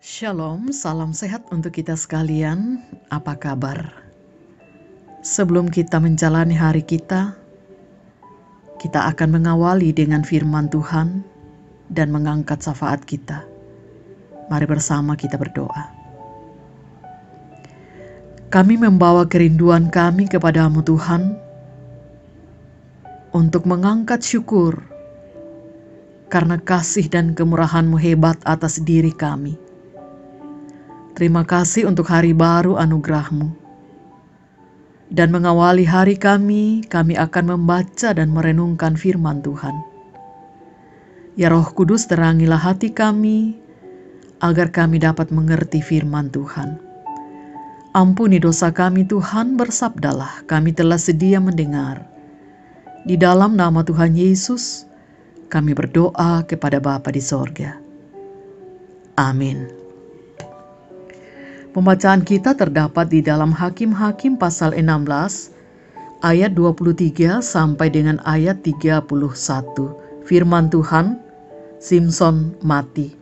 Shalom, salam sehat untuk kita sekalian. Apa kabar? Sebelum kita menjalani hari kita akan mengawali dengan firman Tuhan dan mengangkat syafaat kita. Mari bersama kita berdoa. Kami membawa kerinduan kami kepadamu Tuhan untuk mengangkat syukur karena kasih dan kemurahan-Mu hebat atas diri kami. Terima kasih untuk hari baru anugerah-Mu. Dan mengawali hari kami akan membaca dan merenungkan firman Tuhan. Ya Roh Kudus, terangilah hati kami, agar kami dapat mengerti firman Tuhan. Ampuni dosa kami Tuhan, bersabdalah, kami telah sedia mendengar. Di dalam nama Tuhan Yesus, kami berdoa kepada Bapa di sorga. Amin. Pembacaan kita terdapat di dalam Hakim-Hakim pasal 16 ayat 23 sampai dengan ayat 31. Firman Tuhan, Simson mati.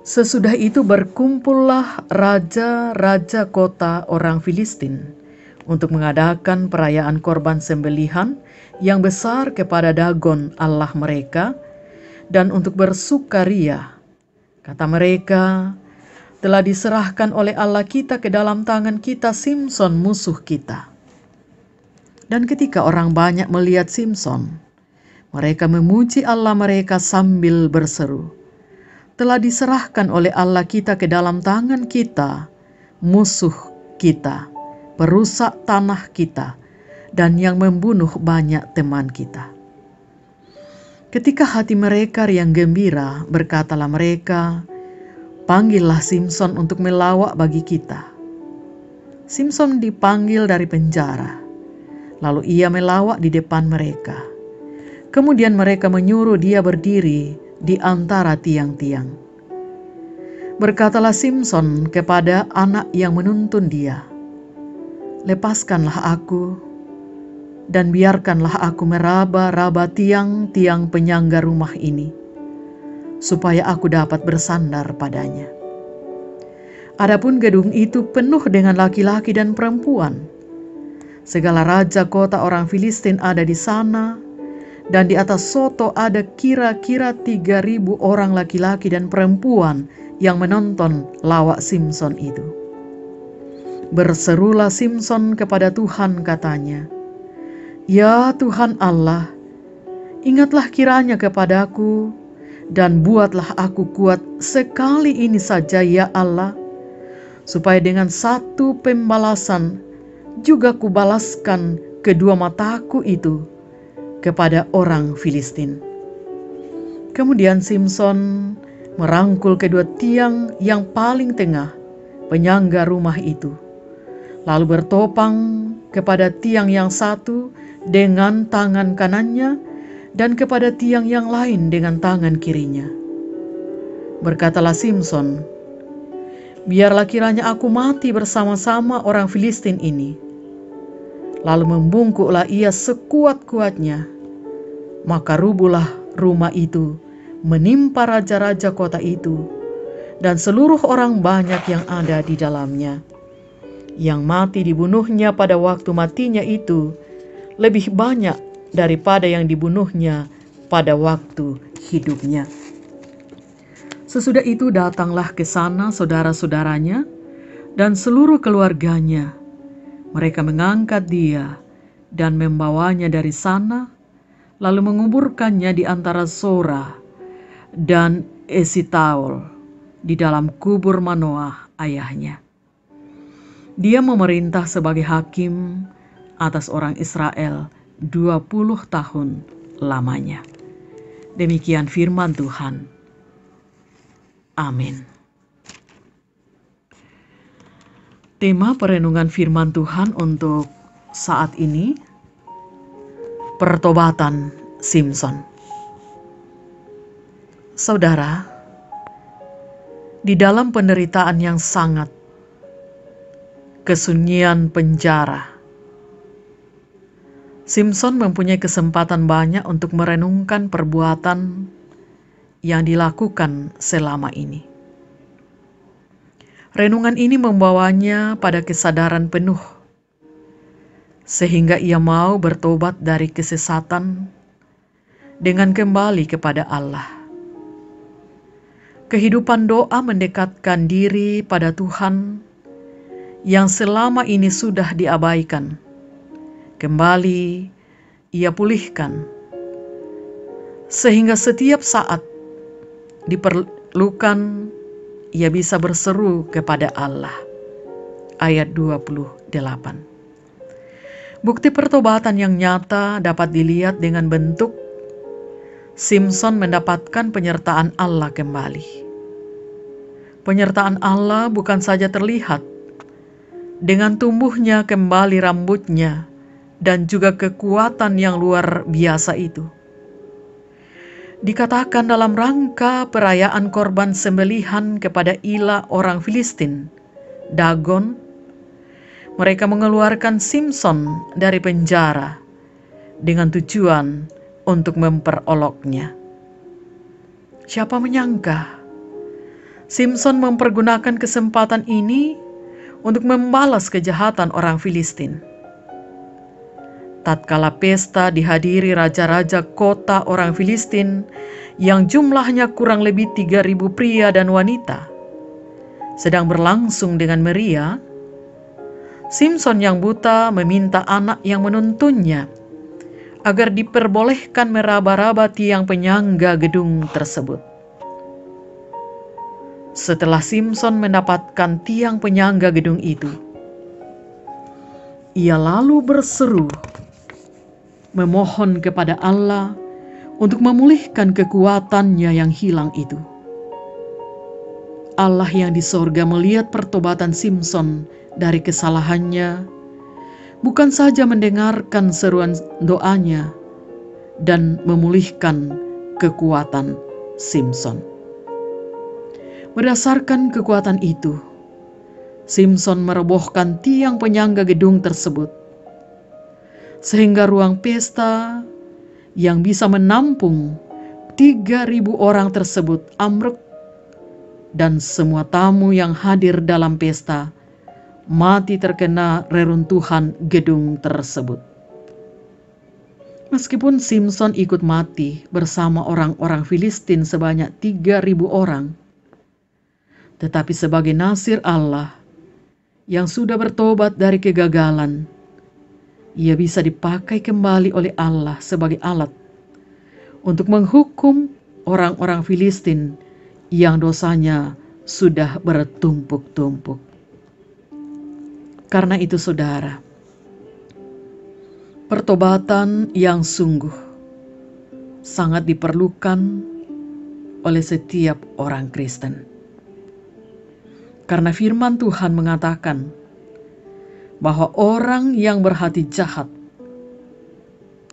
Sesudah itu berkumpullah raja-raja kota orang Filistin untuk mengadakan perayaan korban sembelihan yang besar kepada Dagon Allah mereka dan untuk bersukaria. Kata mereka, telah diserahkan oleh Allah kita ke dalam tangan kita Simson musuh kita. Dan ketika orang banyak melihat Simson, mereka memuji Allah mereka sambil berseru, telah diserahkan oleh Allah kita ke dalam tangan kita musuh kita, perusak tanah kita, dan yang membunuh banyak teman kita. Ketika hati mereka riang gembira, berkatalah mereka, panggillah Simson untuk melawak bagi kita. Simson dipanggil dari penjara, lalu ia melawak di depan mereka. Kemudian mereka menyuruh dia berdiri di antara tiang-tiang. Berkatalah Simson kepada anak yang menuntun dia, lepaskanlah aku dan biarkanlah aku meraba-raba tiang-tiang penyangga rumah ini, supaya aku dapat bersandar padanya. Adapun gedung itu penuh dengan laki-laki dan perempuan. Segala raja kota orang Filistin ada di sana, dan di atas soto ada kira-kira 3.000 orang laki-laki dan perempuan yang menonton lawak Simson itu. Berserulah Simson kepada Tuhan, katanya, "Ya Tuhan Allah, ingatlah kiranya kepadaku, dan buatlah aku kuat sekali ini saja ya Allah, supaya dengan satu pembalasan juga kubalaskan kedua mataku itu kepada orang Filistin." Kemudian Simson merangkul kedua tiang yang paling tengah penyangga rumah itu, lalu bertopang kepada tiang yang satu dengan tangan kanannya, dan kepada tiang yang lain dengan tangan kirinya. Berkatalah Simson, biarlah kiranya aku mati bersama-sama orang Filistin ini. Lalu membungkuklah ia sekuat-kuatnya, maka rubuhlah rumah itu menimpa raja-raja kota itu dan seluruh orang banyak yang ada di dalamnya. Yang mati dibunuhnya pada waktu matinya itu lebih banyak daripada yang dibunuhnya pada waktu hidupnya. Sesudah itu datanglah ke sana saudara-saudaranya dan seluruh keluarganya. Mereka mengangkat dia dan membawanya dari sana, lalu menguburkannya di antara Sora dan Esitaol di dalam kubur Manoah ayahnya. Dia memerintah sebagai hakim atas orang Israel 20 tahun lamanya. Demikian firman Tuhan. Amin. Tema perenungan firman Tuhan untuk saat ini, pertobatan Simson. Saudara, di dalam penderitaan yang sangat, kesunyian penjara, Simson mempunyai kesempatan banyak untuk merenungkan perbuatan yang dilakukan selama ini. Renungan ini membawanya pada kesadaran penuh, sehingga ia mau bertobat dari kesesatan dengan kembali kepada Allah. Kehidupan doa mendekatkan diri pada Tuhan yang selama ini sudah diabaikan. Kembali ia pulihkan, sehingga setiap saat diperlukan ia bisa berseru kepada Allah. Ayat 28. Bukti pertobatan yang nyata dapat dilihat dengan bentuk Simson mendapatkan penyertaan Allah kembali. Penyertaan Allah bukan saja terlihat dengan tumbuhnya kembali rambutnya dan juga kekuatan yang luar biasa itu. Dikatakan dalam rangka perayaan korban sembelihan kepada ilah orang Filistin, Dagon, mereka mengeluarkan Simson dari penjara dengan tujuan untuk memperoloknya. Siapa menyangka Simson mempergunakan kesempatan ini untuk membalas kejahatan orang Filistin. Tatkala pesta dihadiri raja-raja kota orang Filistin yang jumlahnya kurang lebih 3.000 pria dan wanita, sedang berlangsung dengan meriah, Simson yang buta meminta anak yang menuntunnya agar diperbolehkan meraba-raba tiang penyangga gedung tersebut. Setelah Simson mendapatkan tiang penyangga gedung itu, ia lalu berseru memohon kepada Allah untuk memulihkan kekuatannya yang hilang itu. Allah yang di sorga melihat pertobatan Simson dari kesalahannya, bukan saja mendengarkan seruan doanya dan memulihkan kekuatan Simson. Berdasarkan kekuatan itu, Simson merobohkan tiang penyangga gedung tersebut, sehingga ruang pesta yang bisa menampung 3.000 orang tersebut ambruk, dan semua tamu yang hadir dalam pesta mati terkena reruntuhan gedung tersebut. Meskipun Simson ikut mati bersama orang-orang Filistin sebanyak 3.000 orang, tetapi sebagai nasir Allah yang sudah bertobat dari kegagalan, ia bisa dipakai kembali oleh Allah sebagai alat untuk menghukum orang-orang Filistin yang dosanya sudah bertumpuk-tumpuk. Karena itu saudara, pertobatan yang sungguh sangat diperlukan oleh setiap orang Kristen. Karena firman Tuhan mengatakan bahwa orang yang berhati jahat,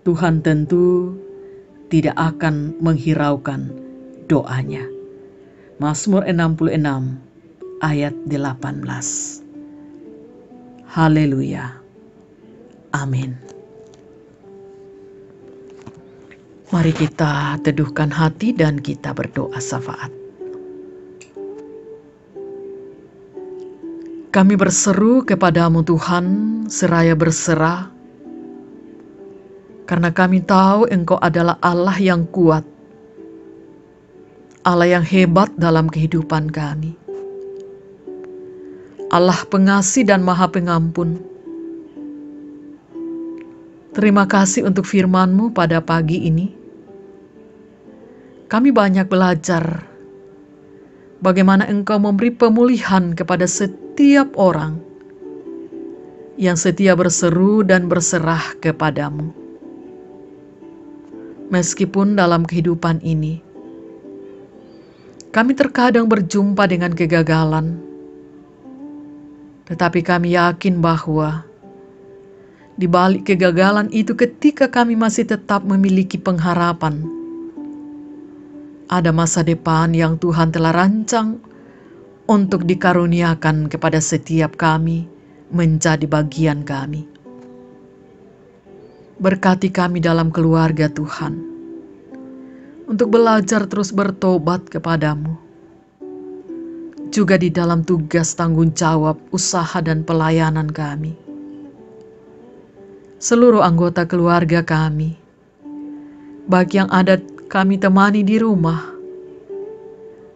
Tuhan tentu tidak akan menghiraukan doanya. Mazmur 66 ayat 18. Haleluya. Amin. Mari kita teduhkan hati dan kita berdoa syafaat. Kami berseru kepadamu Tuhan, seraya berserah, karena kami tahu Engkau adalah Allah yang kuat, Allah yang hebat dalam kehidupan kami, Allah pengasih dan maha pengampun. Terima kasih untuk firman-Mu pada pagi ini. Kami banyak belajar bagaimana Engkau memberi pemulihan kepada setiap orang yang setia berseru dan berserah kepadamu. Meskipun dalam kehidupan ini, kami terkadang berjumpa dengan kegagalan, tetapi kami yakin bahwa di balik kegagalan itu, ketika kami masih tetap memiliki pengharapan, ada masa depan yang Tuhan telah rancang untuk dikaruniakan kepada setiap kami menjadi bagian kami. Berkati kami dalam keluarga Tuhan, untuk belajar terus bertobat kepadamu. juga di dalam tugas tanggung jawab, usaha dan pelayanan kami. Seluruh anggota keluarga kami, baik yang ada kami temani di rumah,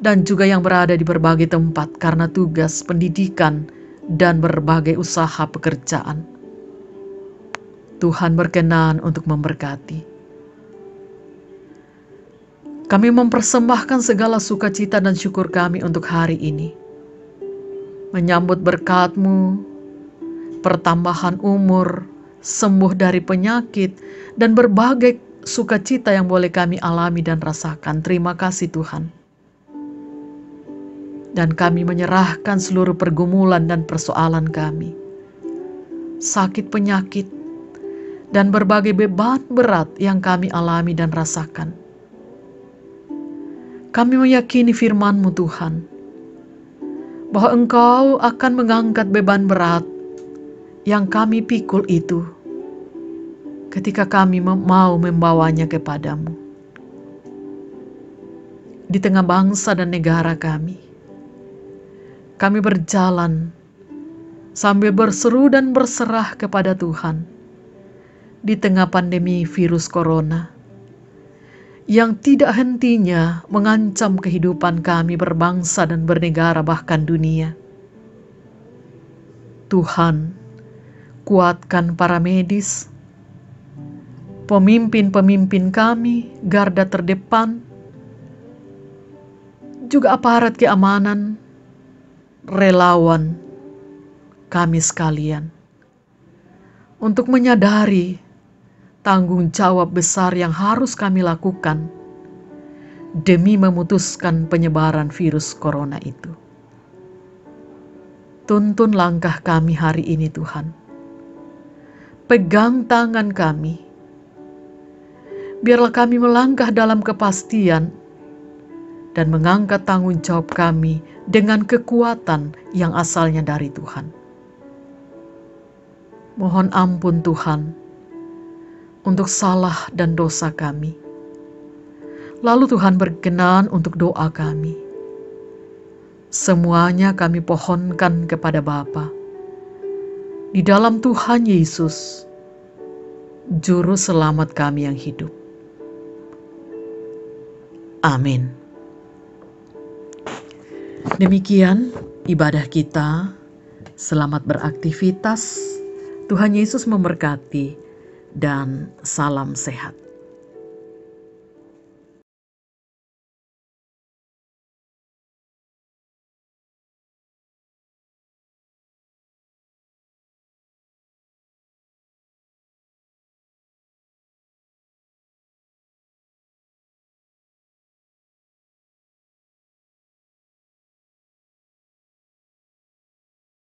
dan juga yang berada di berbagai tempat karena tugas pendidikan dan berbagai usaha pekerjaan. Tuhan berkenan untuk memberkati. Kami mempersembahkan segala sukacita dan syukur kami untuk hari ini, menyambut berkat-Mu, pertambahan umur, sembuh dari penyakit, dan berbagai sukacita yang boleh kami alami dan rasakan. Terima kasih Tuhan. Dan kami menyerahkan seluruh pergumulan dan persoalan kami, sakit penyakit, dan berbagai beban berat yang kami alami dan rasakan. Kami meyakini firman-Mu Tuhan, bahwa Engkau akan mengangkat beban berat yang kami pikul itu ketika kami mau membawanya kepadamu. Di tengah bangsa dan negara kami berjalan sambil berseru dan berserah kepada Tuhan di tengah pandemi virus corona yang tidak hentinya mengancam kehidupan kami berbangsa dan bernegara bahkan dunia. Tuhan, kuatkan para medis, pemimpin-pemimpin kami, garda terdepan, juga aparat keamanan, relawan kami sekalian, untuk menyadari tanggung jawab besar yang harus kami lakukan demi memutuskan penyebaran virus corona itu. Tuntun langkah kami hari ini Tuhan. Pegang tangan kami. Biarlah kami melangkah dalam kepastian dan mengangkat tanggung jawab kami dengan kekuatan yang asalnya dari Tuhan. Mohon ampun Tuhan untuk salah dan dosa kami. Lalu Tuhan berkenan untuk doa kami. Semuanya kami pohonkan kepada Bapa di dalam Tuhan Yesus, Juru Selamat kami yang hidup. Amin. Demikian ibadah kita. Selamat beraktivitas. Tuhan Yesus memberkati dan salam sehat.